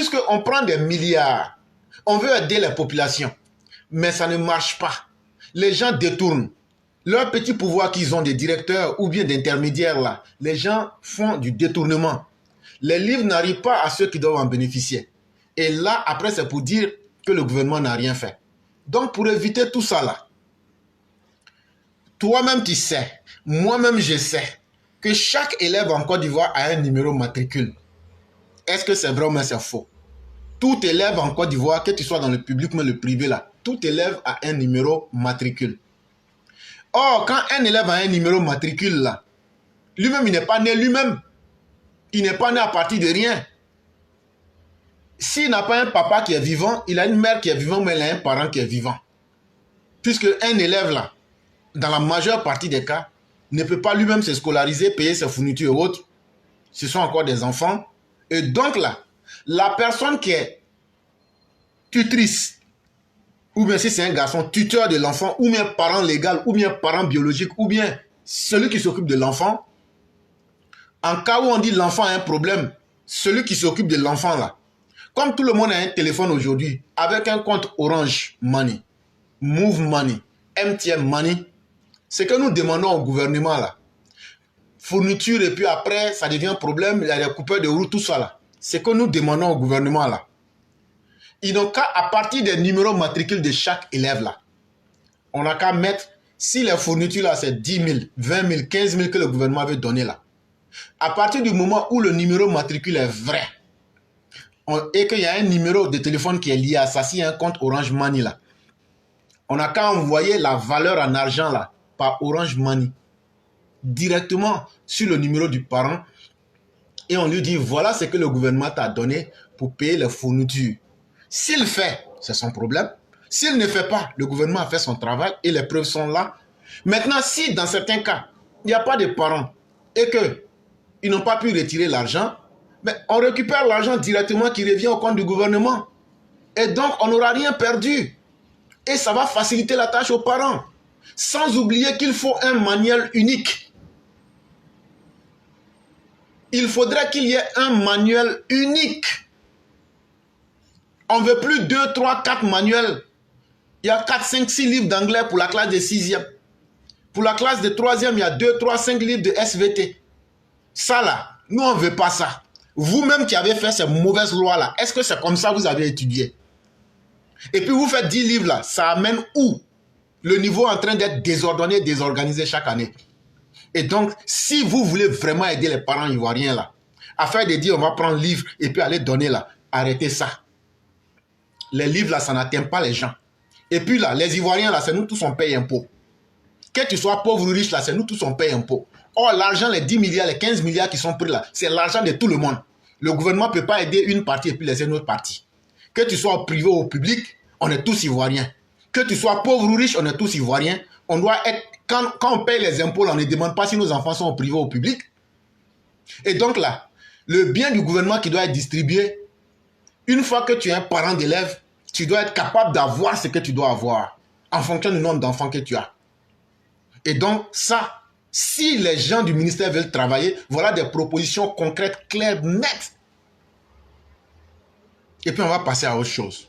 Puisqu'on prend des milliards, on veut aider les populations, mais ça ne marche pas. Les gens détournent. Leur petit pouvoir qu'ils ont des directeurs ou bien d'intermédiaires là, les gens font du détournement. Les livres n'arrivent pas à ceux qui doivent en bénéficier. Et là, après, c'est pour dire que le gouvernement n'a rien fait. Donc, pour éviter tout ça là, toi-même tu sais, moi-même je sais, que chaque élève en Côte d'Ivoire a un numéro matricule. Est-ce que c'est vrai ou bien c'est faux? Tout élève en Côte d'Ivoire, que tu sois dans le public ou le privé là, tout élève a un numéro matricule. Or, quand un élève a un numéro matricule là, lui-même il n'est pas né lui-même. Il n'est pas né à partir de rien. S'il n'a pas un papa qui est vivant, il a une mère qui est vivante, mais il a un parent qui est vivant. Puisque un élève là, dans la majeure partie des cas, ne peut pas lui-même se scolariser, payer ses fournitures et autres. Ce sont encore des enfants. Et donc là, la personne qui est tutrice, ou bien si c'est un garçon, tuteur de l'enfant, ou bien parent légal, ou bien parent biologique, ou bien celui qui s'occupe de l'enfant, en cas où on dit l'enfant a un problème, celui qui s'occupe de l'enfant là, comme tout le monde a un téléphone aujourd'hui, avec un compte Orange Money, Move Money, MTN Money, ce que nous demandons au gouvernement là, fourniture et puis après ça devient un problème, il y a des coupeurs de route, tout ça là. Ce que nous demandons au gouvernement là, ils n'ont qu'à, à partir des numéros matricules de chaque élève là, on n'a qu'à mettre, si les fournitures là c'est 10 000, 20 000, 15 000 que le gouvernement veut donner là, à partir du moment où le numéro matricule est vrai, et qu'il y a un numéro de téléphone qui est lié à ça, s'il y a un compte Orange Money là, on n'a qu'à envoyer la valeur en argent là, par Orange Money, directement sur le numéro du parent, et on lui dit, voilà ce que le gouvernement t'a donné pour payer les fournitures. S'il fait, c'est son problème. S'il ne fait pas, le gouvernement a fait son travail et les preuves sont là. Maintenant, si dans certains cas, il n'y a pas de parents et qu'ils n'ont pas pu retirer l'argent, mais on récupère l'argent directement qui revient au compte du gouvernement. Et donc, on n'aura rien perdu. Et ça va faciliter la tâche aux parents. Sans oublier qu'il faut un manuel unique. Il faudrait qu'il y ait un manuel unique. On ne veut plus 2, 3, 4 manuels. Il y a 4, 5, 6 livres d'anglais pour la classe de 6e. Pour la classe de 3e, il y a 2, 3, 5 livres de SVT. Ça là, nous on ne veut pas ça. Vous-même qui avez fait ces mauvaises lois là, est-ce que c'est comme ça que vous avez étudié? Et puis vous faites 10 livres là, ça amène où? Le niveau est en train d'être désordonné, désorganisé chaque année. Et donc, si vous voulez vraiment aider les parents ivoiriens là, afin de dire on va prendre livre et puis aller donner là, arrêtez ça. Les livres là, ça n'atteint pas les gens. Et puis là, les Ivoiriens là, c'est nous tous on paye impôt. Que tu sois pauvre ou riche là, c'est nous tous on paye impôt. Or, l'argent, les 10 milliards, les 15 milliards qui sont pris là, c'est l'argent de tout le monde. Le gouvernement ne peut pas aider une partie et puis laisser une autre partie. Que tu sois privé ou au public, on est tous Ivoiriens. Que tu sois pauvre ou riche, on est tous Ivoiriens. On doit être, quand on paye les impôts, là, on ne demande pas si nos enfants sont au privé ou au public. Et donc là, le bien du gouvernement qui doit être distribué, une fois que tu es un parent d'élève, tu dois être capable d'avoir ce que tu dois avoir en fonction du nombre d'enfants que tu as. Et donc ça, si les gens du ministère veulent travailler, voilà des propositions concrètes, claires, nettes. Et puis on va passer à autre chose.